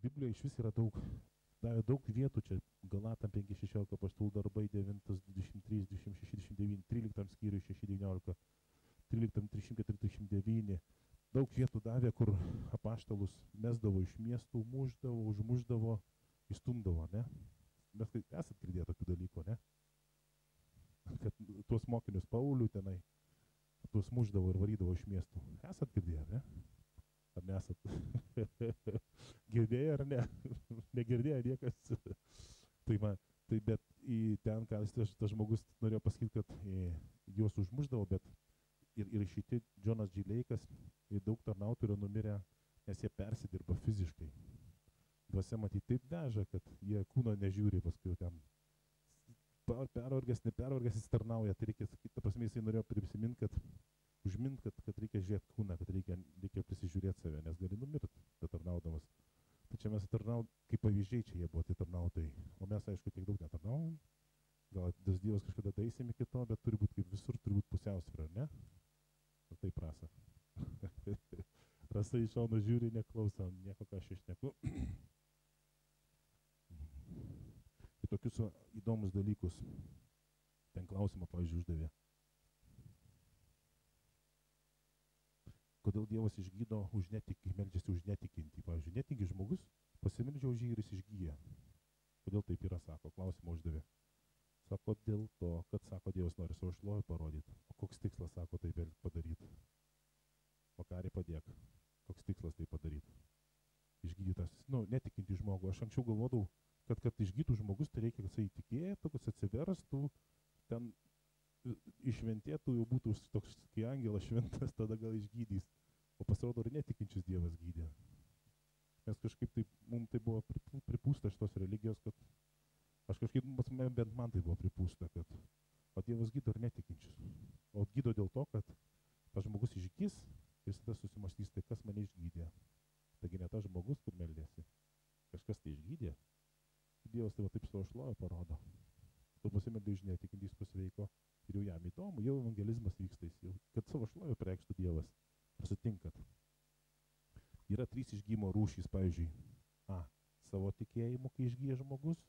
Biblijoje iš vis yra daug, davė daug vietų, čia Galatam 5.16, apaštalų darbai 9.23, 26, 29, 13 skyriui 6.19, 13, 349. Daug vietų davė, kur apaštalus mesdavo iš miestų, muždavo, užmuždavo, įstumdavo, ne? Mes esat girdėję tokių dalykų, ne? Kad tuos mokinius Paulių tenai, tuos muždavo ir varydavo iš miestų. Esat girdėję, ne? Ar nesat? Girdėję ar ne? Negirdėję niekas. Tai bet į ten, ką tas žmogus norėjo pasakyti, kad juos užmuždavo, bet ir šitie Džonas Džileikas ir daug tarnautojų yra numirę, nes jie persidirba fiziškai. Dvasia matyti taip veža, kad jie kūno nežiūri, paskui jau ten pervargęs, nepervargęs jis tarnauja. Tai reikia sakyti, ta prasme jisai norėjo prisiminti, kad reikia žiūrėti kūną, kad reikia prisižiūrėti save, nes gali numirti betarnaudamas. Tai čia mes kaip pavyzdžiai čia jie buvo tie tarnautojai, o mes aišku tiek daug netarnaujam. Gal tas Dievas kažkada daisim iki to, bet turi būti kaip visur, turi būti pusiausvyra, ne? Ar taip, Rasa? Rasa iš šono žiūri, neklauso, nieko ką aš išneku. Ir tokius įdomus dalykus. Ten klausimą, pavyzdžiui, uždavė. Kodėl Dievas išgydo už netikį, meldžiasi už netikintį? Pavyzdžiui, netiki žmogus, pasimeldžia už jį ir jis išgyja. Kodėl taip yra, sako, klausimą uždavė. Sako, dėl to, kad, sako, Dievas nori savo šlovę parodyti. O koks tikslas, sako, taip padaryti? Vakarį padėk. Koks tikslas tai padaryti? Išgydytas, netikinti žmogų. Aš anksčiau galvodavau, kad išgytų žmogus, tai reikia, kad jisai įtikėtų, kad jis atsiverstų, ten išventėtų, jau būtų toks, kai angelas šventas, tada gal išgydys. O pasirodo, ir netikinčius Dievas gydė. Nes kažkaip taip, mums tai buvo pripūsta šitos religijos, kad aš kažkaip, bent man tai buvo pripūsta, kad o Dievas gydo ir netikinčius. O gydo dėl to, kad tas žmogus išgys ir tada susimąstys, tai kas mane išgydė. Taigi ne tas žmogus, kur meldėsi. Kažkas tai išgydė. Dievas tai va taip savo šlovę parodo. Tu pasimeldė už netikintys pasveiko ir jau jam įdomu, jau evangelizmas vyksta, kad savo šlovę preikštų Dievas. Ar sutinkat? Yra 3 išgymo rūšys, pavyzdžiui. Savo tikėjimu, kai išgyja žmogus,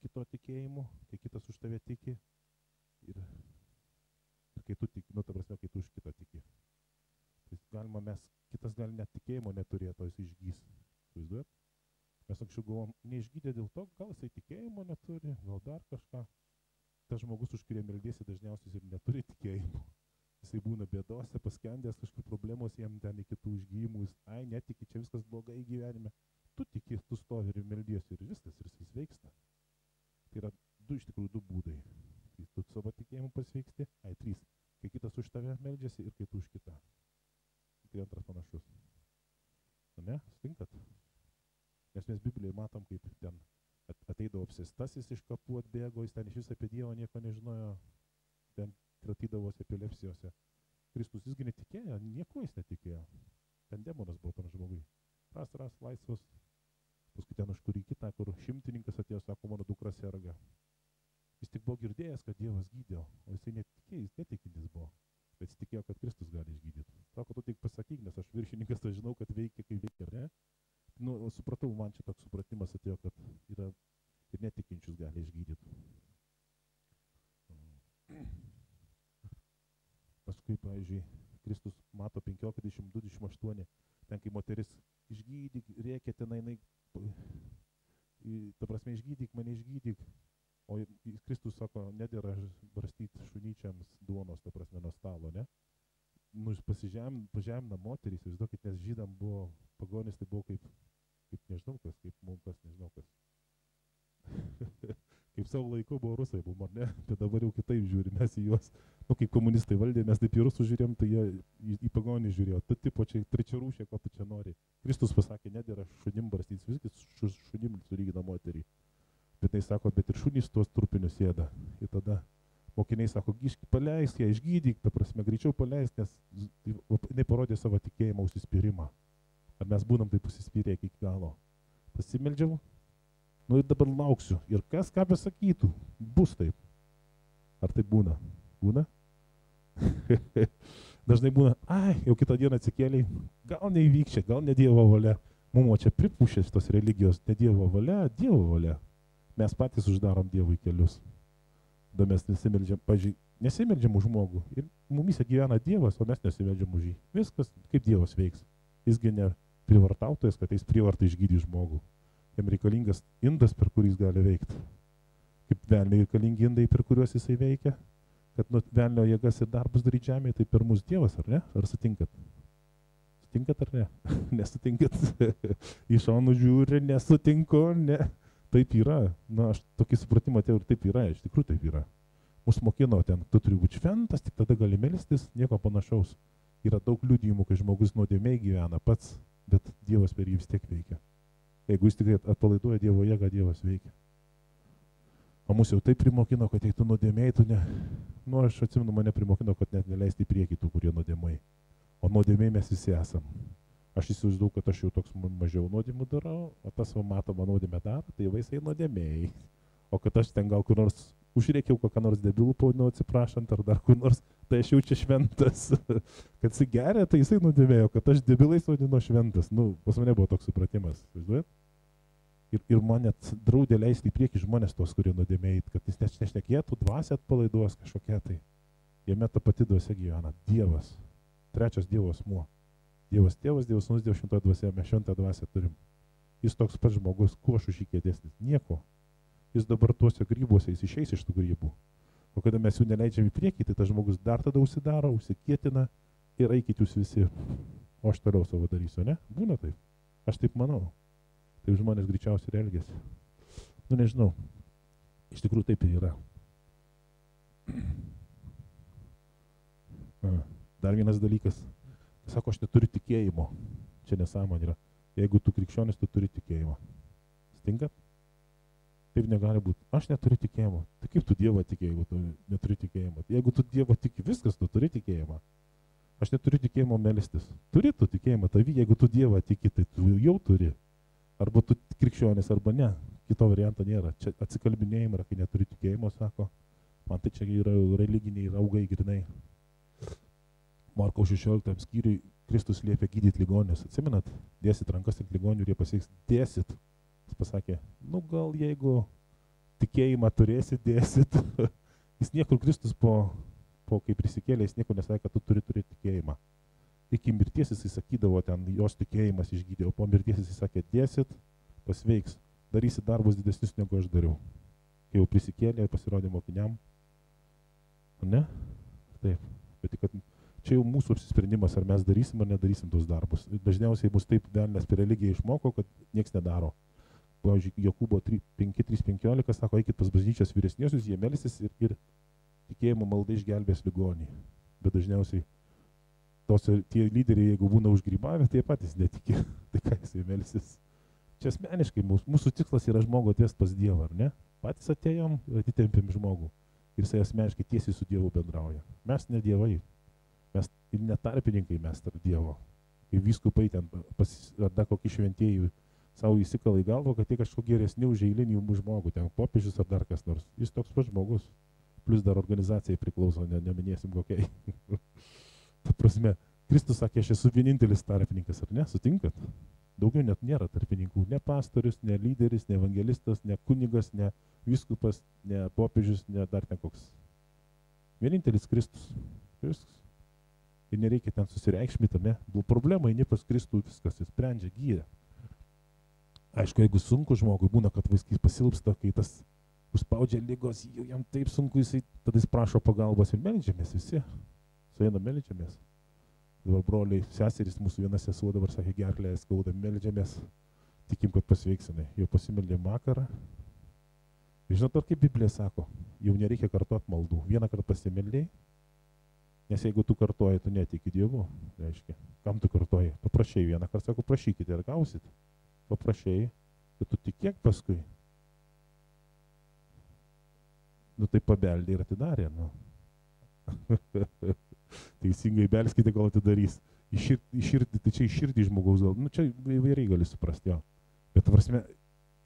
kito tikėjimu, kai kitas už tave tiki ir kai tu tiki, ta prasme, kai tu už kitą tiki. Tai kitas gali net tikėjimo neturėti, o jis išgys. Vaizduojat? Mes anksčiau galvom, neišgydė dėl to, gal jisai tikėjimo neturi, gal dar kažką. Tas žmogus, už kurį meldėsi, dažniausiai ir neturi tikėjimo. Jisai būna bėdose, paskendęs kažkur problemos, jam ten iki tų išgijimų, jis, netiki, čia viskas blogai gyvenime. Tu tiki, tu stovi ir meldėsi ir viskas, ir jis sveiksta. Tai yra iš tikrųjų 2 būdai. Kai tu savo tikėjimu pasveiksti, 3. Kai kitas už tave meldžiasi ir kai tu už kitą. Tai antras panašus. Ne? Sutinkat? Nes mes Biblijoje matom, kaip ten ateidavo apsėstasis iš kapų atbėgo, jis ten iš vis apie Dievą nieko nežinojo, ten kratydavosi epilepsijose. Kristus jisgi netikėjo, nieko jis netikėjo. Ten demonas buvo tam žmogui. Ras, laisvas. Paskui ten už kurį kitą, kur šimtininkas atėjo, sako, mano dukra serga. Jis tik buvo girdėjęs, kad Dievas gydė, o jisai netikėjo, jis netikintis buvo. Bet jis tikėjo, kad Kristus gali išgydyti. Sako, tu tik pasakyk, nes aš viršininkas, aš žinau, kad veikia, kai veikia, ne? Supratau, man čia toks supratimas atėjo, kad yra ir netikinčius gali išgydyti. Paskui, pavyzdžiui, Kristus mato 15:22-28, ten kai moteris išgydyk, rėkė ten, jinai, ta prasme, išgydyk, mane išgydyk. O Kristus sako, nedėra barstyti šunyčiams duonos, ta prasme, nuo stalo, ne? Pažemina moterį, įsivaizduokit, nes žydam buvo, pagonis tai buvo kaip nežinau kas, kaip mums kas, nežinau kas. Kaip savo laiku buvo rusai, ar ne? Bet dabar jau kitaip žiūri, mes į juos, kaip komunistai valdė, mes taip į rusų žiūrėjom, tai jie į pagonį žiūrėjo. Tu tipo čia trečia rūšė, ko tu čia nori. Kristus pasakė, nedėra šunim barstyti, viskas šunim sulygina moterį. Bet jis sako, bet ir šunys tuos trupinius ėda. Ir tada mokiniai sako, paleisk ją, išgydyk, ta prasme, greičiau paleisk, nes jinai parodė savo tikėjimą užsispyrimą. Ar mes būnam taip užsispyrę iki galo? Pasimeldžiau, ir dabar lauksiu. Ir kas ką besakytų, bus taip. Ar taip būna? Būna? Dažnai būna, jau kitą dieną atsikėliai, gal neįvykščia, gal ne Dievo valia. Mums čia pripušė šitos religijos, ne Dievo valia, Dievo valia. Mes patys uždarom Dievui kelius. Tada mes nesimeldžiam už žmogų. Ir mumise gyvena Dievas, o mes nesimeldžiam už jį. Viskas, kaip Dievas veiks. Jisgi ne privartautojas, kad jis privartą išgydys žmogų. Jam reikalingas indas, per kurį jis gali veikti. Kaip velnio reikalingi indai, per kuriuos jisai veikia, kad nuo velnio jėgas ir darbus daryti žemėje, tai per mus Dievas, ar ne? Ar sutinkat? Sutinkat ar ne? Nesutinkat. Iš šonų žiūri, nesutinku, ne. Taip yra. Na, aš tokį supratimą atėjau ir taip yra, iš tikrųjų taip yra. Mūsų mokino ten, tu turi būti šventas, tik tada gali melstis, nieko panašaus. Yra daug liudijimų, kai žmogus nuodėmėj gyvena pats, bet Dievas per jį vis tiek veikia. Jeigu jis tik atpalaiduoja Dievo jėgą, Dievas veikia. O mūsų jau taip primokino, kad jei tu nuodėmėj, tu ne... Nu, aš atsimenu, mane primokino, kad net neleisti į priekį tų, kurie nuodėmai. O nuodėmėj mes visi esam. Aš įsivaizduoju, kad aš jau toks mažiau nuodėmų darau, o tas va matoma nuodėmė daro, tai vaisai nuodėmėjai. O kad aš ten gal kur nors užrėkiau kokią nors debilų pavadinau atsiprašant ar dar kur nors, tai aš jau čia šventas. Kad jisai geria, tai jisai nuodėmėjo, kad aš debilais vadinu šventas. Nu, pas mane buvo toks supratimas, vaizduojat? Ir man net draudė leisti į priekį žmonės tos, kurie nuodėmėjai, kad jis nešnekėtų, dvasia atpalaiduos kažkokia tai. Jame ta pati dvasia gyvena. Dievas. Trečias Dievo asmuo. Dievas tėvas, Dievas sūnus, Dievas šventoji dvasia, mes šventą dvasią turim. Jis toks pats žmogus, kuo aš už jį kėdesnis? Nieko. Jis dabar tuose grybuose, jis išeis iš tų grybų. O kada mes jų neleidžiam į priekį, tai tas žmogus dar tada užsidaro, užsikietina ir eikit jūs visi. O aš toliau savo darysiu, ne? Būna taip. Aš taip manau. Taip žmonės greičiausiai ir elgiasi. Nu nežinau. Iš tikrųjų taip ir yra. Dar vienas dalykas. Sako, aš neturiu tikėjimo. Čia nesąmonė yra. Jeigu tu krikščionis, tu turi tikėjimą. Stinkat? Taip negali būti. Aš neturiu tikėjimo. Tai kaip tu Dievą tiki, jeigu tu neturi tikėjimo? Jeigu tu Dievą tiki, viskas, tu turi tikėjimą. Aš neturiu tikėjimo melstis. Turi tu tikėjimą tavį, jeigu tu Dievą tiki, tai tu jau turi. Arba tu krikščionis, arba ne. Kito varianto nėra. Čia atsikalbinėjimai yra, kai neturi tikėjimo, sako. Man tai čia yra religiniai raugai grinai. Marko 16 skyriui Kristus liepė gydyti ligonius. Atsimenat? Dėsit rankas ant ligonių ir jie pasieks. Dėsit. Jis pasakė, nu gal jeigu tikėjimą turėsit, dėsit. Jis niekur Kristus po kai prisikėlė, jis niekur nesakė, kad tu turi turėti tikėjimą. Iki mirties jis sakydavo ten, jos tikėjimas išgydė, o po mirties jis sakė, dėsit, pasveiks, darysit darbus didesnius negu aš dariau. Kai jau prisikėlė, pasirodė mokiniam. Ne? Taip. Bet tik, kad čia jau mūsų apsisprendimas, ar mes darysim ar nedarysim tos darbus. Dažniausiai mus taip velnias per religiją išmoko, kad nieks nedaro. Pavyzdžiui, Jokūbo 5.3.15 sako, eikit pas bažnyčios vyresniosius, jie melsis ir tikėjimo malda išgelbės ligonį. Bet dažniausiai tie lyderiai, jeigu būna užgrybavę, tai patys netiki. Tai ką jisai melsis? Čia asmeniškai mūsų tikslas yra žmogų atvesti pas Dievą, ar ne? Patys atėjom ir atitempėm žmogų. Ir jisai asmeniškai tiesiai su Dievu bendrauja. Mes ne dievai. Mes ir netarpininkai mes tarp Dievo. Kai vyskupai ten ar dar kokį šventėjų savo įsikala į galvą, kad jie kažkokie geresni už eilinį žmogų, ten popiežius ar dar kas nors. Jis toks pats žmogus. Plus dar organizacijai priklauso, neminėsim kokiai. Ta prasme, Kristus sakė, aš esu vienintelis tarpininkas, ar ne? Sutinkat? Daugiau net nėra tarpininkų. Ne pastorius, ne lyderis, ne evangelistas, ne kunigas, ne vyskupas, ne popiežius, ne dar ten koks. Vienintelis Kristus. Viskas. Ir nereikia ten susireikšmyti, ne? Problema, eini pas Kristų, viskas, jis sprendžia, gyja. Aišku, jeigu sunku žmogui, būna, kad vaikai pasilpsta, kai tas užspaudžia ligos, jam taip sunku, tada jis prašo pagalbos ir meldžiamės visi. Sueina meldžiamės. Dabar broliai, seserys, mūsų viena sesuo dabar sakė, gerklę skauda, meldžiamės. Tikim, kad pasveiksime. Jau pasimeldėm vakarą. Ir žinot, ar kaip Biblija sako, jau nereikia kartuoti maldų. Vieną kartą pasimeldėjai, nes jeigu tu kartuoji, tu netiki Dievu. Reiškia, kam tu kartuoji? Paprašai vieną kartą, sako, prašykite ir gausit. Paprašai, bet tu tikėk paskui. Nu tai pabeldė ir atidarė, nu. Teisingai belskite, gal atidarys. Iširdį, tai čia iširdį žmogaus gal. Nu čia įvairiai gali suprasti, jo. Bet prasme,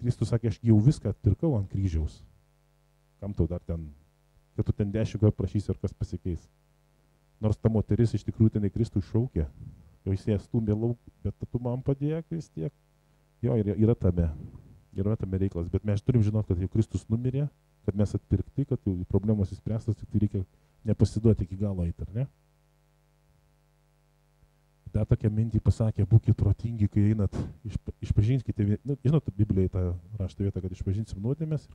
Kristus sakė, aš jau viską atpirkau ant kryžiaus. Kam tau dar ten, kad tu ten 10 kartų prašysi, ar kas pasikeis. Nors ta moteris iš tikrųjų tenai Kristų šaukė. Jo jis ją stumė lauk, bet tu man padėk vis tiek. Jo, yra tame reikalas, bet mes turim žinoti, kad jau Kristus numirė, kad mes atpirkti, kad jau problemos įspręstos, tik tai reikia nepasiduoti iki galo eiti, ar ne? Dar tokią mintį pasakė, būkite protingi, kai einat, išpažinskite, žinot, Biblijoje tą rašto vietą, kad išpažinsim nuodėmės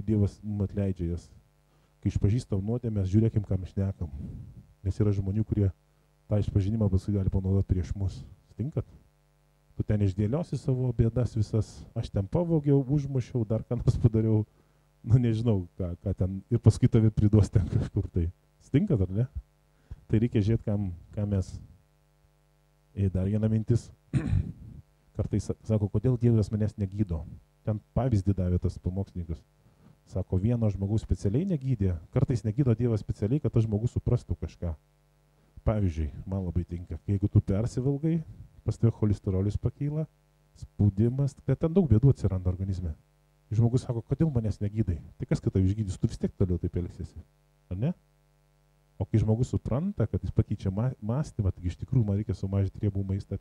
ir Dievas mums atleidžia jas. Kai išpažįstam nuodėmės, žiūrėkim, kam šnekam. Nes yra žmonių, kurie tą išpažinimą paskui gali panaudoti prieš mus. Stinkat? Tu ten išdėliosi savo bėdas visas, aš ten pavogiau, užmušiau, dar ką nors padariau, nežinau, ką ten, ir paskui tave priduos ten kažkur tai. Stinkat, ar ne? Tai reikia žiūrėti, ką mes. Ir dar viena mintis, kartais sako, kodėl Dievas manęs negydo. Ten pavyzdį davė tas pamokslininkas. Sako, vieno žmogaus specialiai negydė, kartais negydo Dievas specialiai, kad tas žmogus suprastų kažką. Pavyzdžiui, man labai tinka, jeigu tu persivalgai, pas tave cholesterolis pakyla, spaudimas, tai ten daug bėdų atsiranda organizme. Ir žmogus sako, kodėl manęs negydai? Tai kas, kad tau išgydys, tu vis tiek toliau taip elgsiesi, ar ne? O kai žmogus supranta, kad jis pakeičia mąstymą, tai iš tikrųjų man reikia sumažinti riebų maistą,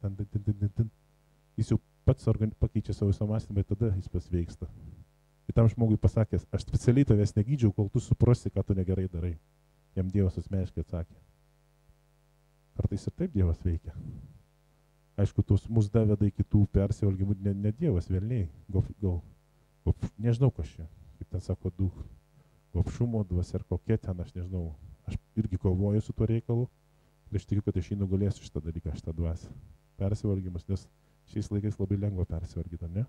jis jau pats pakeičia savo visą mąstymą ir tada jis pasveiksta. Ir tam žmogui pasakęs, aš specialiai tavęs negydžiau, kol tu suprasi, ką tu negerai darai. Jam Dievas asmeniškai atsakė. Kartais ir taip Dievas veikia. Aišku, mus daveda į kitų persivalgymų, ne Dievas, velniai, nežinau kas čia, kaip ten sako, gobšumo dvasia ar kokia ten, aš nežinau. Aš irgi kovoju su tuo reikalu ir aš tikiu, kad aš jį nugalėsiu šitą dalyką, šitą dvasę. Persivalgymas, nes šiais laikais labai lengva persivalgyti, ne?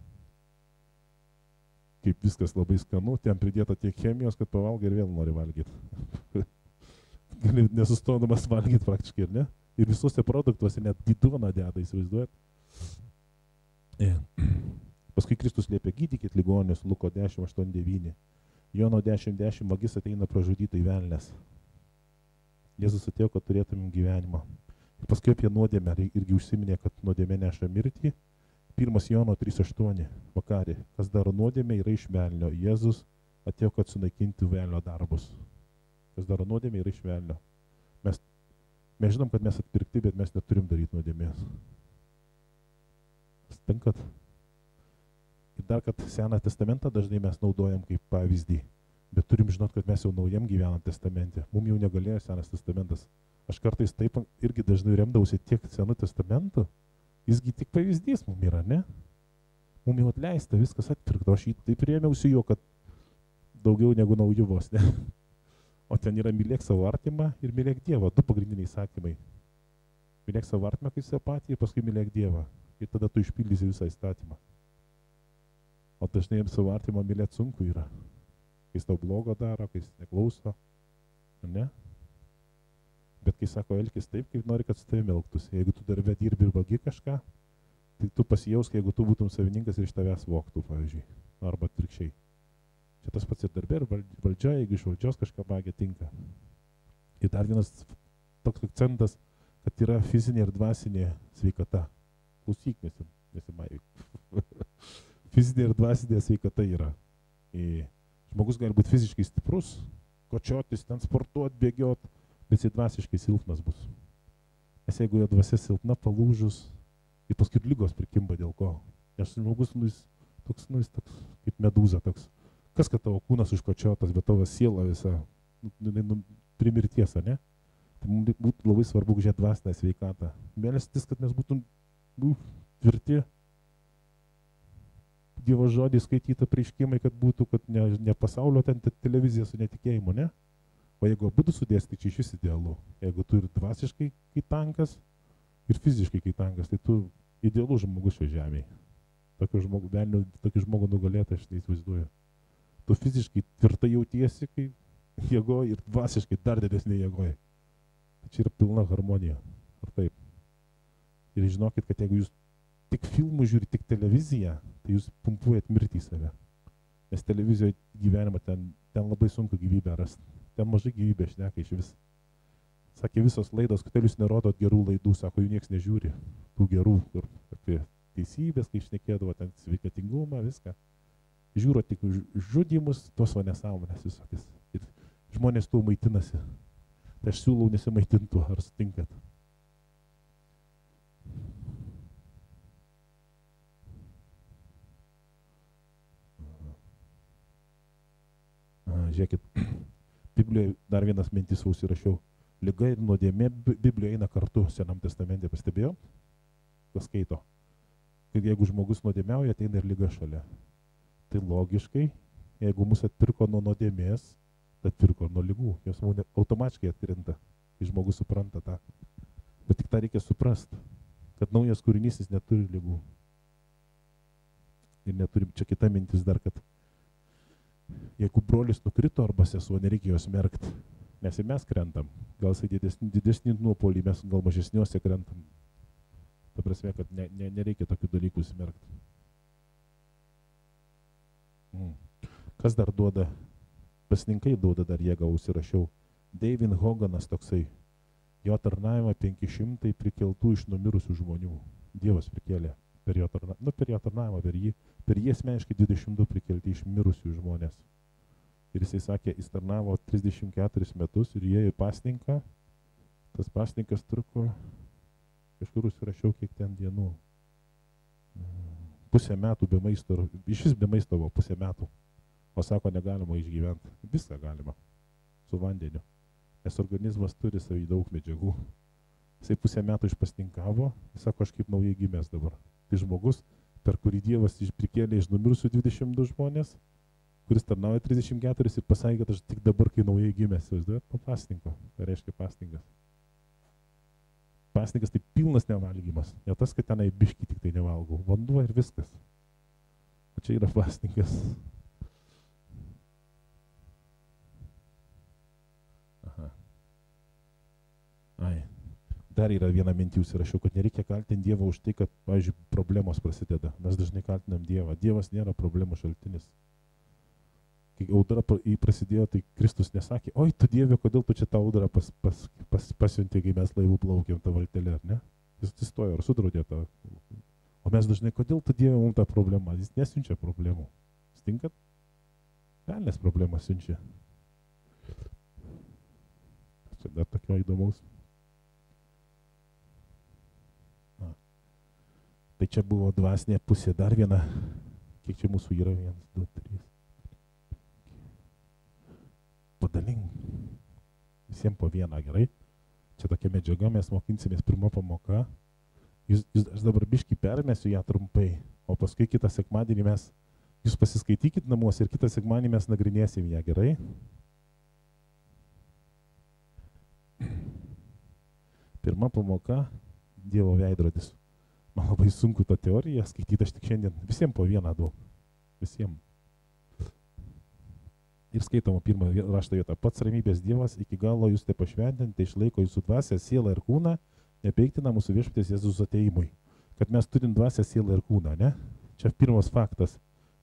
Kaip viskas labai skanu, ten pridėta tiek chemijos, kad pavalgai ir vėl nori valgyti. Gali nesustodamas valgyti praktiškai, ir ne? Ir visuose produktuose net duoną deda, įsivaizduojat? Paskui Kristus liepia, gydykit ligonius, Luko 10:8-9. Jono 10:10 vagis ateina pražudytai velnias. Jėzus atėjo, kad turėtumėm gyvenimą. Ir paskui apie nuodėmę irgi užsiminė, kad nuodėmė neša mirtį. 1 Jono 3:8 vakarė. Kas daro nuodėmę yra iš velnio. Jėzus atėjo, kad sunaikinti velnio darbus. Kas daro nuodėmę yra iš velnio. Mes žinom, kad mes atpirkti, bet mes neturim daryti nuodėmės. Stinkat? Ir dar, kad Seną testamentą dažnai mes naudojam kaip pavyzdį. Bet turim žinot, kad mes jau naujam gyvenam testamente. Mums jau negalėjo Senas testamentas. Aš kartais taip irgi dažnai remdausi tiek Senu testamentu. Jisgi tik pavyzdys mums yra, ne? Mums jau atleista, viskas atpirkta. Aš jį taip rėmiausi jo, kad daugiau negu naujų vos, ne? O ten yra mylėk savo artimą ir mylėk Dievą. 2 pagrindiniai įsakymai. Mylėk savo artimą kaip save patį ir paskui mylėk Dievą. Ir tada tu išpildysi visą įstatymą. O dažnai savo artimą mylėti sunku yra. Kai jis tau blogo daro, kai jis neklauso, ne? Bet kai sako, elkis taip, kaip nori, kad su tavimi elgtųsi. Jeigu tu darbe dirbi ir vagi kažką, tai tu pasijausk, jeigu tu būtum savininkas ir iš tavęs vogtų, pavyzdžiui. Arba atvirkščiai. Čia tas pats ir darbe, ir valdžia, jeigu iš valdžios kažką vagia, tinka. Ir dar vienas toks akcentas, kad yra fizinė ir dvasinė sveikata. Klausyk, nesimaivyk. Fizinė ir dvasinė sveikata yra. Žmogus gali būti fiziškai stiprus, kočiotis, ten sportuot, bėgiot, bet jis dvasiškai silpnas bus. Nes jeigu jo dvasia silpna, palūžus, ir paskui lygos prikimba dėl ko. Nes žmogus, toks kaip medūza toks. Kas, kad tavo kūnas užkočiotas, bet tavo siela visa primirties, ne? Tai mums būtų labai svarbu žiūrėti dvasinę sveikatą. Melstis, kad mes būtum tvirti. Dievo žodį skaityta prieškimai, kad būtų, kad ne pasaulio ten televizija su netikėjimu, ne? O jeigu abudu sudės, tai čia iš vis idealu. Jeigu tu ir dvasiškai kai tankas, ir fiziškai kai tankas, tai tu idealus žmogus šio žemėje. Tokį žmogų nugalėtą aš neįsivaizduoju. Tu fiziškai tvirtai jautiesi, kai jėgoji, ir dvasiškai dar didesnė jėgoji. Tai čia yra pilna harmonija. Ar taip? Ir žinokit, kad jeigu jūs tik filmų žiūri, tik televiziją, tai jūs pumpuojat mirtį į save. Nes televizijoje gyvenimą ten labai sunku gyvybę rasti. Ten mažai gyvybė šneka iš vis. Sakė, visos laidos, kodėl jūs nerodot gerų laidų, sako, jų nieks nežiūri. Tų gerų, kur apie teisybės, kai šnekėdavo, ten sveikatingumą, viską. Žiūro tik žudymus, tos va nesąmonės visokias. Ir žmonės tuo maitinasi. Tai aš siūlau nesimaitintų, ar sutinkat. Žiūrėkit, Biblijoje dar vienas mintis užsirašiau. Liga ir nuodėmė Biblijoje eina kartu Senam testamente, pastebėjau? Kas skaito? Kad jeigu žmogus nuodėmiauja, ateina ir liga šalia. Tai logiškai, jeigu mus atpirko nuo nuodėmės, atpirko nuo ligų. Jos automatiškai atkrinta, kai žmogus supranta tą. Bet tik tą reikia suprasti, kad naujas kūrinys jis neturi ligų. Ir neturim, čia kita mintis dar, kad jeigu brolis nukrito arba sesuo, nereikia jos merkti, nes ir mes krentam. Gal jisai didesnį nuopolį, mes gal mažesniuose krentam. Ta prasme, kad nereikia tokių dalykų smerkti. Kas dar duoda? Pasninkai duoda dar jėgą, užsirašiau. David Hoganas toksai. Jo tarnavimą 500 prikeltų iš numirusių žmonių. Dievas prikėlė per jo tarnavimą, per jį asmeniškai 22 prikelti iš mirusių žmonės. Ir jisai sakė, jis tarnavo 34 metus ir jie į pasninką. Tas pasninkas truko, kažkur užsirašiau, kiek ten dienų. Pusę metų be maisto, iš vis be maisto buvo pusę metų. O sako, negalima išgyventi. Viską galima. Su vandeniu. Nes organizmas turi savį daug medžiagų. Jisai pusę metų išpasninkavo, jis sako, aš kaip naujai gimęs dabar. Tai žmogus, per kurį Dievas prikėlė iš numirusių 22 žmonės, kuris tarnauja 34 ir pasakė, kad aš tik dabar, kai naujai gimęs, vaizduojat, po pasninko. Tai reiškia pasninkas. Pasninkas tai pilnas nevalgymas. Ne tas, kad tenai biškį tik tai nevalgau. Vanduo ir viskas. O čia yra pasninkas. Aha. Ai. Dar yra viena mintį užsirašiau, kad nereikia kaltinti Dievą už tai, kad, pavyzdžiui, problemos prasideda. Mes dažnai kaltinam Dievą. Dievas nėra problemų šaltinis. Kai audra prasidėjo, tai Kristus nesakė, oi, tu Dieve, kodėl tu čia tą audrą pasiuntė, kai mes laivų plaukėm tą valtelę, ar ne? Jis atsistojo ir sudraudė tą. O mes dažnai, kodėl tu Dieve mums tą problemą? Jis nesiunčia problemų. Stinkat? Velnės problemą siunčia. Čia dar tokio įdomaus. Tai čia buvo dvasinė pusė. Dar viena. Kiek čia mūsų yra? 1, 2, 3. Padalink. Visiems po vieną, gerai? Čia tokia medžiaga, mes mokinsimės pirmą pamoką. Aš dabar biškį permėsiu ją trumpai, o paskui kitą sekmadienį jūs pasiskaitykit namuose ir kitą sekmadienį mes nagrinėsim ją, gerai? Pirma pamoka – Dievo veidrodis. Man labai sunku tą teoriją skaityti, aš tik šiandien visiems po vieną duodu. Visiems. Ir skaitoma pirmą rašto vietą. Pats ramybės Dievas iki galo jūs te pašventinti, išlaiko jūsų dvasią, sielą ir kūną, nepeiktina mūsų viešpaties Jėzus ateimui. Kad mes turim dvasią, sielą ir kūną, ne? Čia pirmas faktas,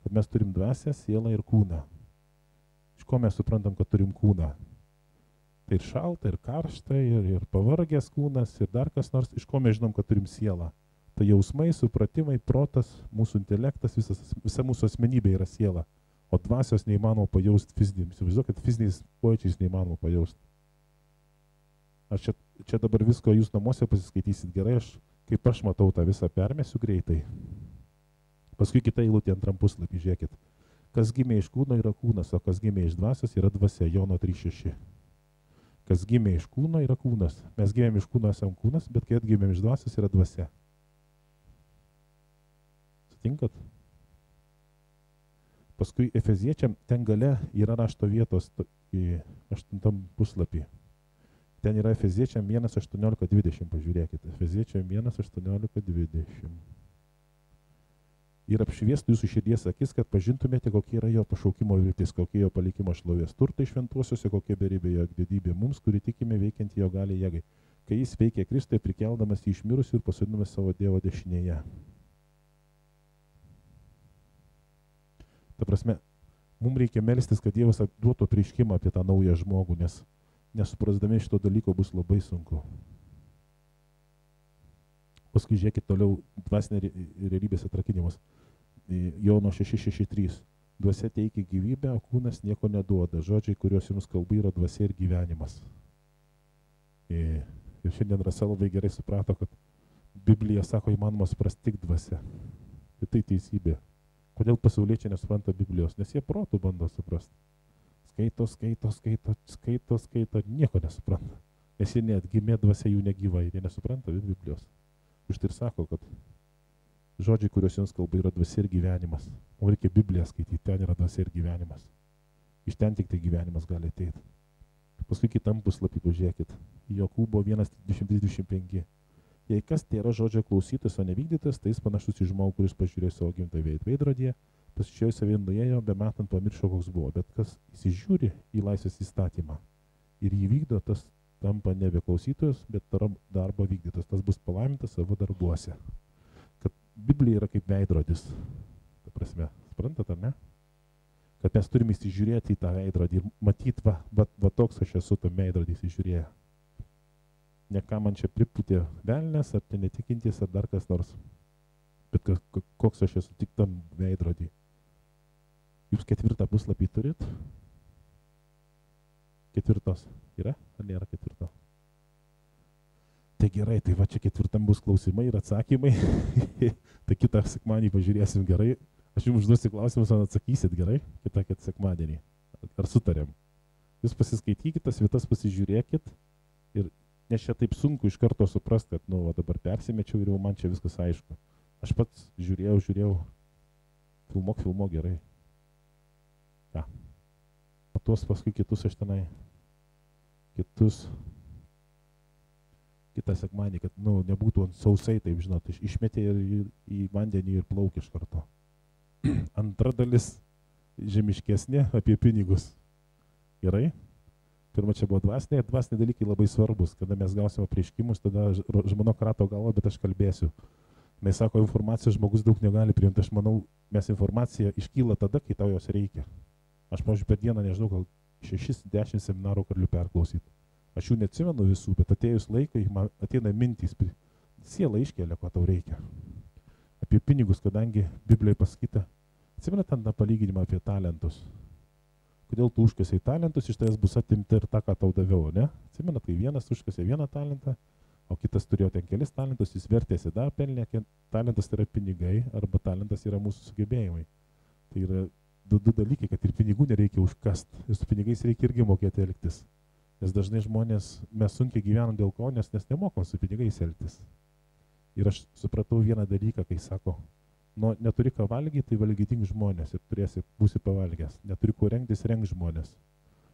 kad mes turim dvasią, sielą ir kūną. Iš ko mes suprantam, kad turim kūną? Tai ir šalta, ir karšta, ir pavargęs kūnas, ir dar kas nors. Iš ko mes žinom, kad turim sielą? Tai jausmai, supratimai, protas, mūsų intelektas, visa mūsų asmenybė yra siela. O dvasios neįmanoma pajausti fiziniam. Įsivaizduoju, kad fiziniais pojūčiais neįmanoma pajausti. Aš čia dabar visko jūs namuose pasiskaitysit gerai, kaip aš matau tą visą permėsiu greitai. Paskui kita eilutė antram puslapį, žiūrėkit. Kas gimė iš kūno yra kūnas, o kas gimė iš dvasios yra dvasia, Jono 3:6. Kas gimė iš kūno yra kūnas. Mes gimėm iš kūno esam kūnas, bet kai atgimėm iš dvasios yra dvasia. Sutinkat? Paskui Efeziečiam ten gale yra rašto vietos 8 puslapį. Ten yra Efeziečiam 1:18-20, pažiūrėkite. Efeziečiam 1:18-20. Ir apšviestų jūsų širdies akis, kad pažintumėte, kokia yra jo pašaukimo viltis, kokia jo palikimo šlovės turtai šventuosiuose, kokia beribė jo didybė mums, kuri tikime veikiant jo gali jėgai. Kai jis veikia Kristuje, prikeldamas jį iš mirusių ir pasodinamas savo Dievo dešinėje. Ta prasme, mums reikia melstis, kad Dievas duotų apreiškimą apie tą naują žmogų, nes nesuprasdami šito dalyko bus labai sunku. Paskui žiūrėkit toliau dvasinė realybės atrakinimas. Jono 6:63. Dvasia teikia gyvybę, o kūnas nieko neduoda. Žodžiai, kuriuos jums kalbu, yra dvasia ir gyvenimas. Ir šiandien Rasa labai gerai suprato, kad Biblija sako, įmanoma suprasti tik dvasia. Ir tai teisybė. Kodėl pasauliečiai nesupranta Biblijos? Nes jie protų bando suprasti. skaito, nieko nesupranta. Nes jie net gimė dvasia jų negyva ir jie nesupranta Biblijos. Už tai ir sako, kad žodžiai, kuriuos jums kalba, yra dvasia ir gyvenimas. O reikia Bibliją skaityti, ten yra dvasia ir gyvenimas. Iš ten tik tai gyvenimas gali ateiti. Paskui kitam puslapį pažiūrėkit. Jokūbo 1:225. Jei kas tai yra žodžio klausytas, o nevykdytas, tai jis panašus į žmogų, kuris pažiūrėjo savo gimtąjį veidrodyje, pasižiūrėjo savį nuėjo, bemetant pamiršo, koks buvo. Bet kas įsižiūri į laisvės įstatymą ir jį vykdo, tas tampa nebe klausytojas, bet darbo vykdytas. Tas bus palaimintas savo darbuose. Kad Biblija yra kaip veidrodis. Ta prasme, suprantat ar ne? Kad mes turime įsižiūrėti į tą veidrodį ir matyti, va toks aš esu tam veidrodį įsižiūrėję. Ne ką man čia pripūtė velnės, ar tai netikintis, ar dar kas nors. Bet koks aš esu tik tam veidrodį. Jūs 4 puslapį turit? 4 yra? Ar nėra 4? Tai gerai, tai va čia 4 bus klausimai ir atsakymai. Tai kitą sekmadienį pažiūrėsim gerai. Aš jums užduosiu klausimus, o atsakysit gerai? Kitą sekmadienį. Ar sutarėm? Jūs pasiskaitykite, tas vietas pasižiūrėkit. Ir nes čia taip sunku iš karto suprast, kad, dabar persimečiau ir jau man čia viskas aišku. Aš pats žiūrėjau. Filmuok gerai. Ką? O tuos paskui kitus aš tenai. Kitą sekmanį, kad, nebūtų sausai, taip žinot, išmetė ir į vandenį ir plauk iš karto. Antra dalis žemiškesnė apie pinigus. Gerai? Pirma, čia buvo dvasiniai dalykai labai svarbus. Kada mes gausime prieškimus, tada žmona krato galvą, bet aš kalbėsiu. Jis sako, informacijos žmogus daug negali priimti. Aš manau, mes informacija iškyla tada, kai tau jos reikia. Aš, pavyzdžiui, per dieną, nežinau, gal 6-10 seminarų galiu perklausyti. Aš jų neatsimenu visų, bet atėjus laikai, man ateina mintys, siela iškelia, ko tau reikia. Apie pinigus, kadangi Biblijoje pasakyta, atsimenat ten tą palyginimą apie talentus. Kodėl tu užkasai talentus, iš tavęs bus atimta ir tą, ką tau daviau, ne? Atsimenat, kai vienas užkasė 1 talentą, o kitas turėjo ten kelis talentus, jis vertėsi dar pelnė, talentas tai yra pinigai, arba talentas yra mūsų sugebėjimai. Tai yra du dalykai, kad ir pinigų nereikia užkasti, ir su pinigais reikia irgi mokėti elgtis. Nes dažnai žmonės, mes sunkiai gyvenam dėl ko, nes nemokam su pinigais elgtis. Ir aš supratau vieną dalyką, kai sako, neturi ką valgyti, tai valgytink žmonės ir būsi pavalgęs. Neturi ko rengtis, renk žmonės.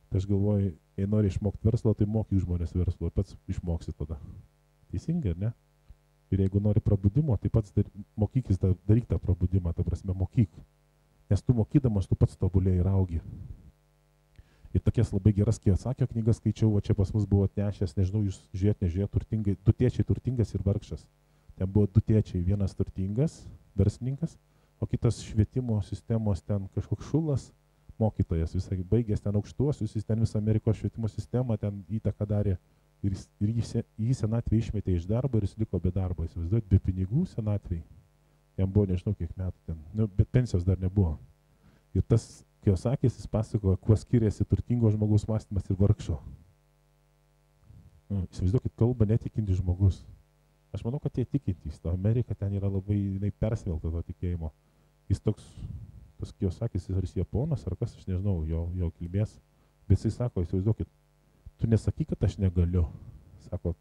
Tai aš galvoju, jei nori išmokti verslo, tai mokyk žmonės verslo, pats išmoksi tada. Teisingai, ar ne? Ir jeigu nori prabudimo, tai pats mokykis, daryk tą prabudimą, ta prasme, mokyk. Nes tu mokydamas, tu pats tobulėjai ir augi. Ir tokias labai geras Kiyosakio knygas skaičiau, o čia pas mus buvo atnešęs, nežinau, jūs žiūrėt, turtingai, 2 tėčiai turtingas ir vargšas. Ten buvo 2 tėčiai, vienas turtingas, verslininkas, o kitas švietimo sistemos ten kažkoks šulas, mokytojas, visai baigęs ten aukštuosius, jis ten visą Amerikos švietimo sistemą ten įtaką darė ir jį senatvė išmetė iš darbo ir jis liko be darbo, įsivaizduojat, be pinigų senatvėj. Jam buvo nežinau kiek metų ten, bet pensijos dar nebuvo. Ir tas Kiyosakis, jis pasakoja, kuo skiriasi turtingo žmogaus mąstymas ir vargšo. Įsivaizduokit, kalba netikinti žmogus. Aš manau, kad jie tikintys, ta Amerika ten yra labai persvelta to tikėjimo. Jis toks, tas Kiyosakis, ar jis japonas, ar kas, aš nežinau, jo kilmės, bet jisai sako, įsivaizduokit, tu nesakyk, kad aš negaliu, sako,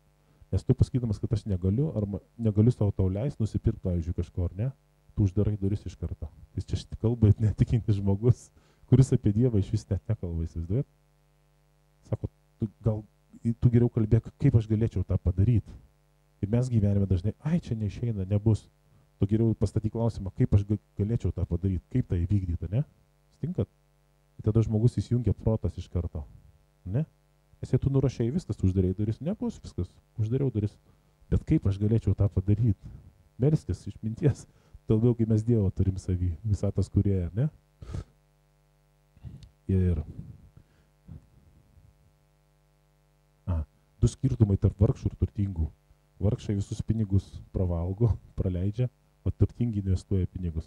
nes tu pasakydamas, kad aš negaliu, ar negaliu tau leis nusipirkti, pavyzdžiui, kažko, ar ne, tu uždarai duris iš karto. Jis čia kalba netikintis žmogus, kuris apie Dievą iš vis net nekalba, įsivaizduojat. Sako, tu geriau kalbėk, kaip aš galėčiau tą padaryti. Ir mes gyvenime dažnai, čia neišeina, nebus. Tu geriau pastatyk klausimą, kaip aš galėčiau tą padaryti, kaip tą įvykdyti, ne? Stinkat? Ir tada žmogus įsijungia protas iš karto, ne? Nes jei tu nurašėjai viskas, tu uždarėjai duris, nebus viskas, uždariau duris. Bet kaip aš galėčiau tą padaryti? Melskis iš minties, daugiau, kai mes Dievo turim savį, visatos kūrėją, ne? Ir 2 skirtumai tarp vargšų ir turtingų. Vargšai visus pinigus pravalgo, praleidžia, o turtingi investuoja pinigus.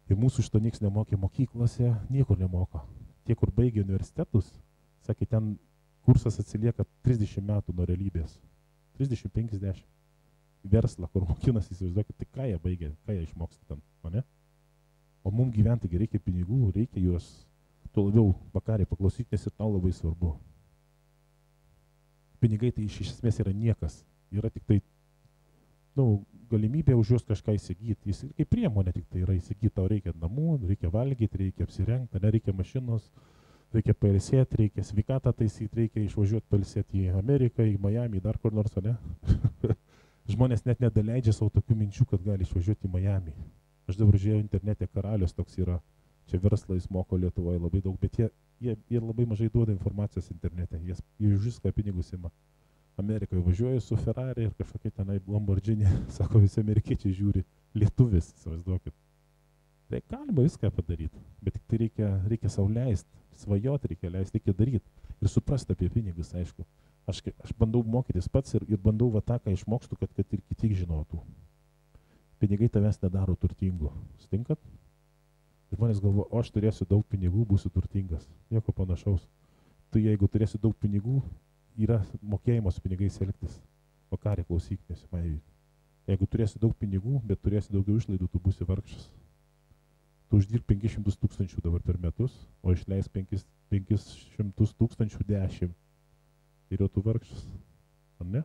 Ir mūsų šito nieks nemokė mokyklose, niekur nemoko. Tie, kur baigė universitetus, sakė, ten kursas atsilieka 30 metų nuo realybės. 30-50. Verslą, kur mokinas, įsivaizduokit, tai ką jie baigė, ką jie išmoksta ten, o ne? O mums gyventi reikia pinigų, reikia juos. Tuo labiau vakariai paklausyk, nes ir tau labai svarbu. Pinigai tai iš esmės yra niekas. Yra tik tai, galimybė už juos kažką įsigyti. Jis kaip priemonė tik tai yra įsigyti. Tau reikia namų, reikia valgyti, reikia apsirengti, nereikia mašinos, reikia pailsėti, reikia sveikatą taisyti, reikia išvažiuoti pailsėti į Ameriką, į Miami, dar kur nors, ne? Žmonės net nedaleidžia savo tokių minčių, kad gali išvažiuoti į Miami. Aš dabar žiūrėjau internete, Karalius toks yra. Čia verslais moko Lietuvoje labai daug, bet jie labai mažai duoda informacijos internete. Jie už viską pinigus ima. Amerikoje važiuoja su Ferrari ir kažkokia tenai Lamborghini, sako, visi amerikiečiai žiūri, lietuvis, įsivaizduokit. Tai galima viską padaryti, bet tik tai reikia sau leisti, svajoti reikia leisti, reikia daryti ir suprasti apie pinigus, aišku. Aš bandau mokytis pats ir bandau va tą, ką išmokstu, kad ir kiti žinotų. Pinigai tavęs nedaro turtingu. Sutinkat? Žmonės galvoja, o aš turėsiu daug pinigų, būsiu turtingas. Nieko panašaus. Tu jeigu turėsi daug pinigų, yra mokėjimas pinigais elgtis. Vakarė klausyk, nesimaivyk. Jeigu turėsi daug pinigų, bet turėsi daugiau išlaidų, tu būsi vargšas. Tu uždirb 500 tūkstančių dabar per metus, o išleis 500 tūkstančių 10. Ir jau tu vargšas. Ar ne?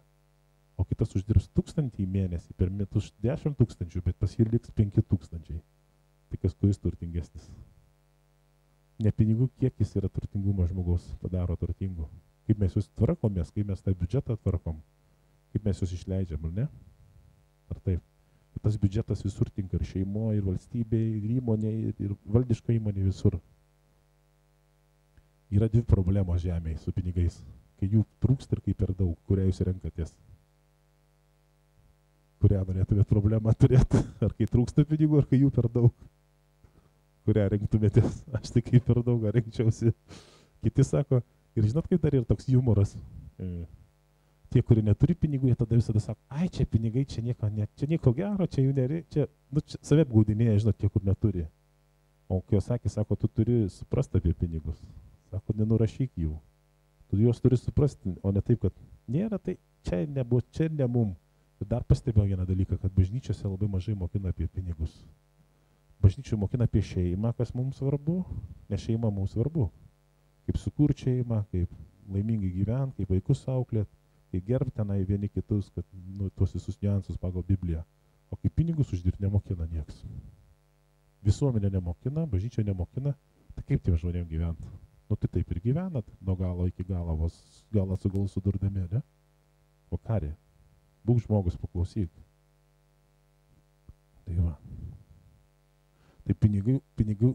O kitas uždirbs 1000 į mėnesį, per metus 10 tūkstančių, bet pas jį liks 5000. Tai kas kuris turtingesnis. Ne pinigų kiekis yra turtingumo žmogaus padaro turtingu. Kaip mes jūs tvarkomės, kaip mes tą biudžetą tvarkom, kaip mes jūs išleidžiam, ar ne? Ar taip? Ir tas biudžetas visur tinka, ir šeimoje, ir valstybėje, ir įmonėje, ir valdiška įmonė visur. Yra dvi problemos žemėje su pinigais. Kai jų trūksta ir kai per daug, kurią jūs renkatės. Kurią norėtumėt problemą turėti? Ar kai trūksta pinigų, ar kai jų per daug? Kurią rinktumėtės? Aš tai kaip per daug rinkčiausi. Kiti sako, ir žinot, kaip dar yra toks humoras. Tie, kurie neturi pinigų, jie tada visada sako, ai, čia pinigai, čia nieko gero, čia jų nereikia, čia save apgaudinėja, žinot, tie, kur neturi. O kai jos sakė, sako, tu turi suprasti apie pinigus. Sako, nenurašyk jų. Tu juos turi suprasti, o ne taip, kad nėra, tai čia nebuvo, čia ne mum. Ir dar pastebėjau vieną dalyką, kad bažnyčiose labai mažai mokina apie pinigus. Bažnyčių mokina apie šeimą, kas mums svarbu, nes šeima mums svarbu. Kaip sukurti šeimą, kaip laimingai gyventi, kaip vaikus auklėt, kaip gerbti tenai vieni kitus, kad tuos visus niuansus pagal Bibliją. O kaip pinigus uždirbti nemokina nieks. Visuomenė nemokina, bažnyčia nemokina, tai kaip tiem žmonėm gyventi? Tai taip ir gyvenat, nuo galo iki galo, vos galą su galu sudurdami, ne? O karė, būk žmogus, paklausyk. Tai va. Tai pinigų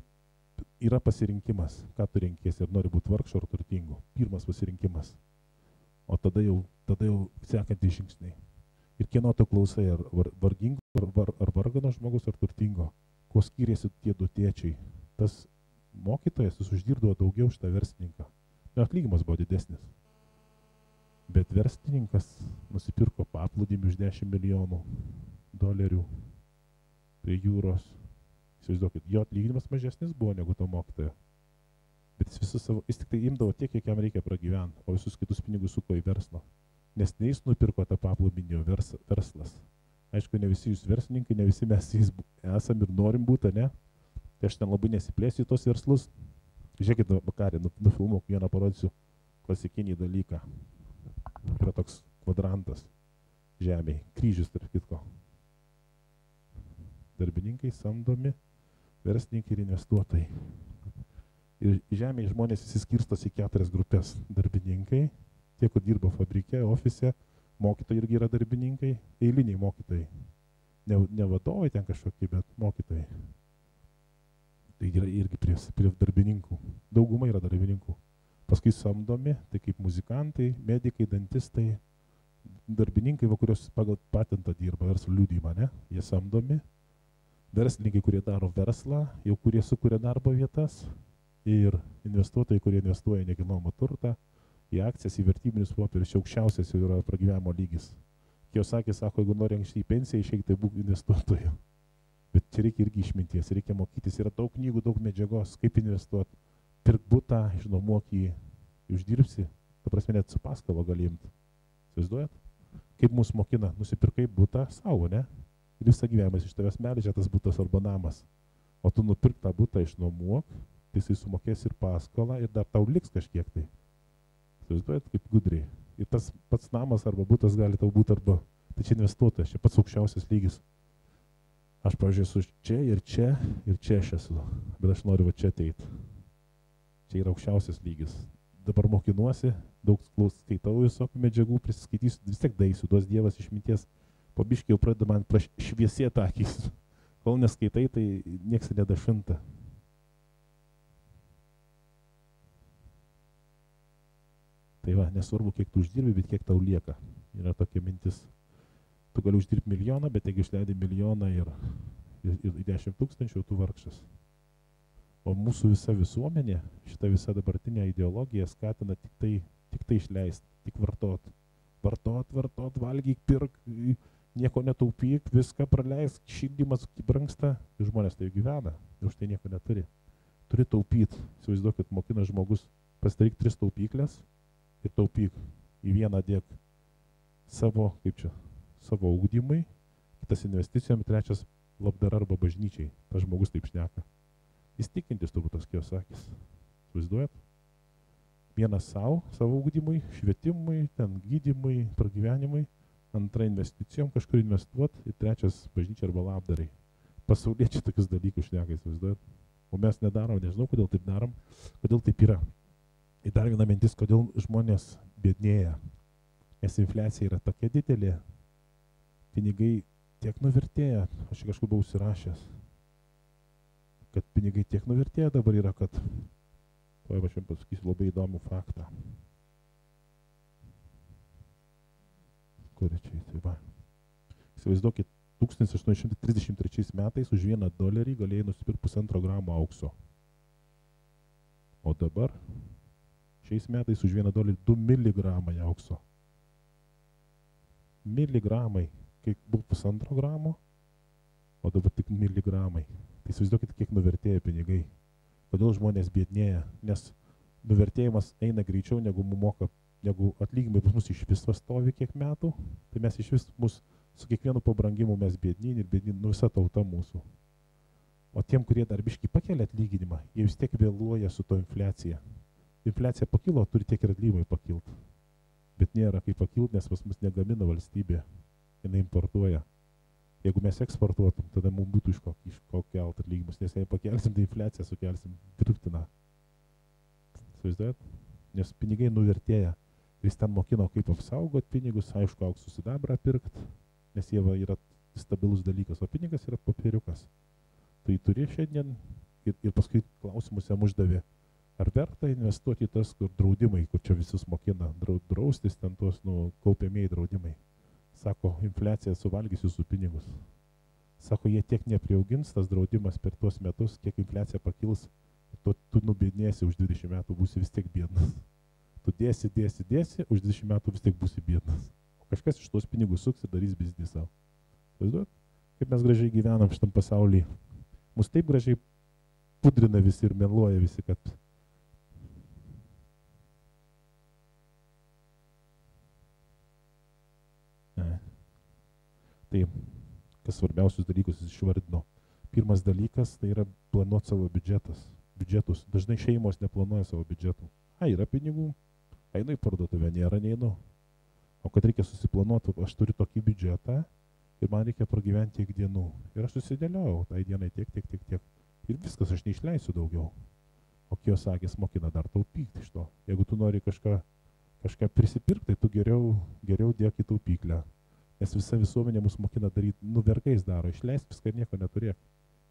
yra pasirinkimas, ką tu renkiesi, ar nori būti vargšu ar turtingu. Pirmas pasirinkimas. O tada jau sekantys žingsniai. Ir kieno tu klausai, ar vargingo, ar vargano žmogus, ar turtingo. Kuo skiriasi tie du tėčiai? Tas mokytojas, jis uždirbdavo daugiau už tą verslininką. Atlyginimas buvo didesnis. Bet verslininkas nusipirko paplūdimį už $10 milijonų prie jūros. Įsivaizduokit, jo atlyginimas mažesnis buvo negu to mokytojo. Bet jis tik tai imdavo tiek, kiek jam reikia pragyventi, o visus kitus pinigus suko į verslą. Nes ne jis nupirko tą paplūdimį, verslas. Aišku, ne visi jūs verslininkai, ne visi mes jais esam ir norim būti, ne? Tai aš ten labai nesiplėsiu į tos verslus. Žiūrėkit, vakarė, nufilmuok vieną, parodysiu klasikinį dalyką. Yra toks kvadrantas žemėje, kryžius tarp kitko. Darbininkai samdomi, verslininkai ir investuotojai. Ir žemėje žmonės įsiskirstosi į 4 grupės. Darbininkai, tie, kur dirba fabrike, ofise, mokytojai irgi yra darbininkai, eiliniai mokytojai. Ne vadovai ten kažkokie, bet mokytojai. Tai yra irgi prie darbininkų. Dauguma yra darbininkų. Paskui samdomi, tai kaip muzikantai, medikai, dantistai, darbininkai, kurios pagal patentą dirba, verslo liudijimą, ne? Jie samdomi. Verslininkai, kurie daro verslą, jau kurie sukuria darbo vietas. Ir investuotojai, kurie investuoja į nekilnojamą turtą, į akcijas, į vertybinius popierius, aukščiausias jau yra pragyvenimo lygis. Kiyosaki sako, jeigu nori anksčiau į pensiją išeiti, tai būk investuotoju. Bet čia reikia irgi išminties, reikia mokytis. Yra daug knygų, daug medžiagos, kaip investuoti. Pirk butą, išnuomok jį, uždirbsi, ta prasme net su paskalo gali imti. Įsivaizduojat? Kaip mus mokina, nusipirkai butą savo, ne? Ir visą gyvenimas iš tavęs melžia tas butas arba namas. O tu nupirk tą butą, išnuomok, tai jisai sumokės ir paskolą ir dar tau liks kažkiek tai. Įsivaizduojat, kaip gudriai. Ir tas pats namas arba butas gali tau būti arba, tai čia investuotojas, čia pats aukščiausias lygis. Aš, pavyzdžiui, esu čia ir čia aš esu, bet aš noriu va čia ateiti. Čia yra aukščiausias lygis. Dabar mokinuosi, daug skaitau visokių medžiagų, prisiskaitysiu, vis tiek daeisiu, duos Dievas išminties, po biškį jau pradeda man šviesėti akys. Kol neskaitai, tai nieks nedašinta. Tai va, nesvarbu, kiek tu uždirbi, bet kiek tau lieka. Yra tokia mintis. Tu gali uždirbti milijoną, bet jeigu išleidai milijoną ir 10 000, tu vargšas. O mūsų visa visuomenė, šita visa dabartinė ideologija skatina tik tai išleisti, tik vartot. Vartot, valgyk, pirk, nieko netaupyk, viską praleisk, šildymas brangsta, ir žmonės tai gyvena, ir už tai nieko neturi. Turi taupyti. Įsivaizduokit, mokina žmogus, pasidaryk 3 taupyklės ir taupyk. Į vieną dėk savo ugdymui, kitas investicijom, 3 labdara arba bažnyčiai. Tas žmogus taip šneka. Jis tikintis turbūt tas Kiyosakis. Įsivaizduojat? Vienas savo ugdymui, švietimui, ten gydymui, pragyvenimui, 2 investicijom kažkur investuoti ir 3 bažnyčiai arba labdarai. Pasauliečiai tokius dalykus šneka, įsivaizduojat? O mes nedarom, nežinau, kodėl taip darom, kodėl taip yra. Ir dar viena mintis, kodėl žmonės biednėja. Nes infliacija yra tokia didelė, pinigai tiek nuvertėja, aš kažkur buvau užsirašęs, kad pinigai tiek nuvertėja dabar yra, kad, aš jums pasakysiu labai įdomų faktą. Kur čia, tai va. Įsivaizduokit, 1833 metais už $1 galėjai nusipirkti 1,5 gramo aukso. O dabar, šiais metais už $1 2 miligramai aukso. Miligramai, kai buvo 1,5 gramo, o dabar tik miligramai. Tai įsivaizduokit, kiek nuvertėja pinigai. Kodėl žmonės biednėja? Nes nuvertėjimas eina greičiau negu atlyginimai pas mus iš viso stovi kiek metų, tai mes iš vis su kiekvienu pabrangimu mes biednyn ir biednyn, visa tauta mūsų. O tiem, kurie dar biškį pakelia atlyginimą, jie vis tiek vėluoja su to infliacija. Infliacija pakilo, turi tiek ir atlyginimai pakilti. Bet nėra kaip pakilti, nes pas mus negamina valstybė, jinai importuoja. Jeigu mes eksportuotum, tada mums būtų iš ko kelt atlyginimus, nes jei pakelsim, tai infliaciją sukelsim dirbtiną. Įsivaizduojat? Nes pinigai nuvertėja. Ir jis ten mokino, kaip apsaugoti pinigus, aišku, auksų sidabrą pirkti, nes jie yra stabilus dalykas, o pinigas yra popieriukas. Tai turi šiandien ir paskui klausimus jam uždavė, ar verta investuoti į tas, kur draudimai, kur čia visus mokina, draustis ten tuos kaupiamieji draudimai. Sako, infliacija suvalgys jūsų pinigus. Sako, jie tiek nepriaugins tas draudimas per tuos metus, kiek infliacija pakils, tu nubėdnėsi už 20 metų, būsi vis tiek biednas. Tu dėsi, už 20 metų vis tiek būsi biednas. O kažkas iš tos pinigus suks ir darys biznį savo. Vaizduot, kaip mes gražiai gyvenam šitam pasaulyje. Mus taip gražiai pudrina visi ir meluoja visi, kad tai, kas svarbiausius dalykus jis išvardino. Pirmas dalykas, tai yra planuoti savo biudžetus. Dažnai šeimos neplanuoja savo biudžetų. Yra pinigų, einu į parduotuvę, nėra, neinu. O kad reikia susiplanuoti, aš turiu tokį biudžetą ir man reikia pragyventi tiek dienų. Ir aš susidėliojau, tai dienai tiek. Ir viskas, aš neišleisiu daugiau. O Kiyosakis mokina dar taupyti iš to. Jeigu tu nori kažką prisipirkti, tai tu geriau dėk į taupyklę. Nes visa visuomenė mus mokina daryti, vergais daro, išleisti viską ir nieko neturėk.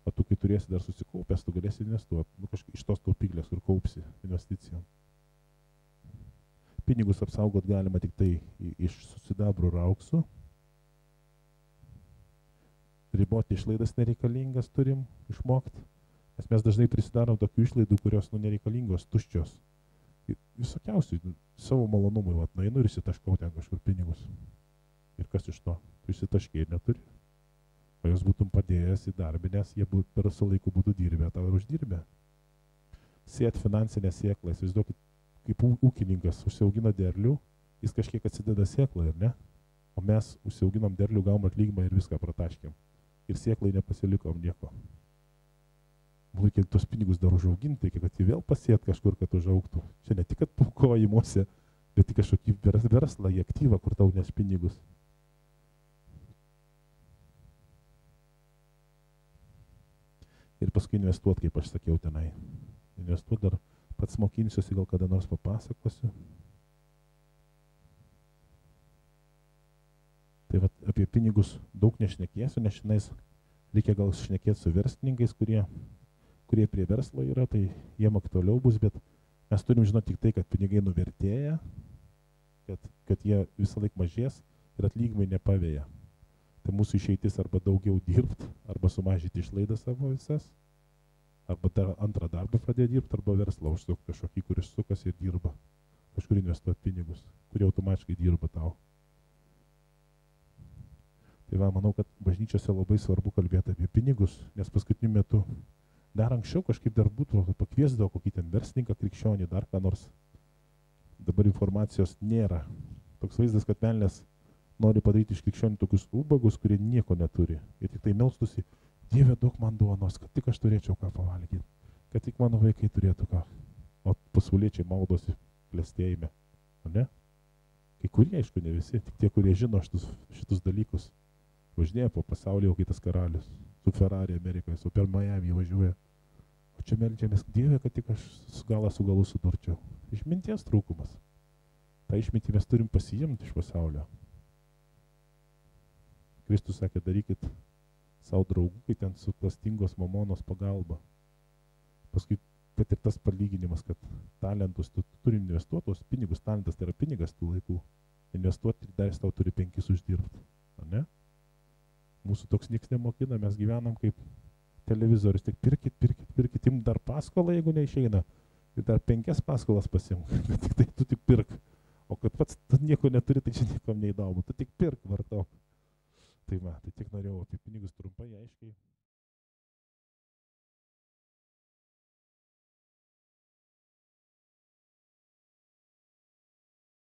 O tu, kai turėsi dar susikaupęs, tu galėsi investuoti, iš tos taupyklės, kur kaupsi investicijom. Pinigus apsaugot galima tik tai iš sidabro ir auksų. Riboti išlaidas nereikalingas turim išmokti, nes mes dažnai prisidarom tokių išlaidų, kurios nereikalingos, tuščios. Visokiausių, savo malonumui, nueinu ir įsitaškau ten kažkur pinigus. Ir kas iš to? Tu įsitaškiai neturi. O jos būtum padėjęs įdarbinęs, jie per savo laiku būtų dirbę, tau ir uždirbę. Sėt finansinę sėklą, įsivaizduokit, kaip ūkininkas užsiaugina derlių, jis kažkiek atsideda sėklą, ir ne? O mes užsiauginom derlių, gavom atlyginimą ir viską prataškėm. Ir sėklai nepasilikom nieko. reikia tos pinigus dar užauginti, reikia, kad jį vėl pasėt kažkur, kad užaugtų. Čia ne tik, kad paukojimuose, bet tik kažkokį verslą, į aktyvą, kur tau nes pinigus. Ir paskui investuot, kaip aš sakiau tenai. Investuot dar pats mokinsiuosi, gal kada nors papasakosiu. Tai va, apie pinigus daug nešnekėsiu, nes šiandien reikia gal šnekėti su verslininkais, kurie prie verslo yra, tai jiem aktualiau bus, bet mes turim žinoti tik tai, kad pinigai nuvertėja, kad jie visą laiką mažės ir atlyginimai nepavėja. Tai mūsų išeitis arba daugiau dirbti, arba sumažinti išlaidas savo visas, arba dar antrą darbą pradėti dirbti, arba verslą užsukti kažkokį, kuris sukasi ir dirba, kažkur investuoti pinigus, kurie automatiškai dirba tau. Tai va, manau, kad bažnyčiose labai svarbu kalbėti apie pinigus, nes paskutiniu metu dar anksčiau kažkaip dar būtų pakviesdavo kokį ten verslininką, krikščionį, dar ką nors. Dabar informacijos nėra. Toks vaizdas, kad velnias nori padaryti iš krikščionių tokius ubagus, kurie nieko neturi. Ir tik tai melstusi, Dieve, duok man duonos, kad tik aš turėčiau ką pavalgyti, kad tik mano vaikai turėtų ką. O pasauliečiai maldosi klestėjime. O ne? Kai kurie, aišku, ne visi, tik tie, kurie žino šitus dalykus. Važinėja po pasaulį, jau kitas karalius. Su Ferrari Amerikoje, su per Miami važiuoja. O čia meldžiamės, Dieve, kad tik aš galą su galu sudurčiau. Išminties trūkumas. Ta išmintį mes turim pasiimti iš pasaulio. Kristus sakė, darykit savo draugų, kai ten su klastingos mamonos pagalba. Paskui, kad ir tas palyginimas, kad talentus tu turi investuoti, tos pinigus, talentas tai yra pinigas tų laikų. Investuoti ir dar jis tau turi 5 uždirbti. Ar ne? Mūsų toks nieks nemokina, mes gyvenam kaip televizorius, tik pirkit, imt dar paskolą, jeigu neišeina. Ir dar 5 paskolas pasimk, tik tai tu tik pirk. O kad pats tu nieko neturi, tai čia niekam neįdomu, tu tik pirk, vartok. Tai va, tai tiek norėjau apie pinigus trumpai, aiškiai.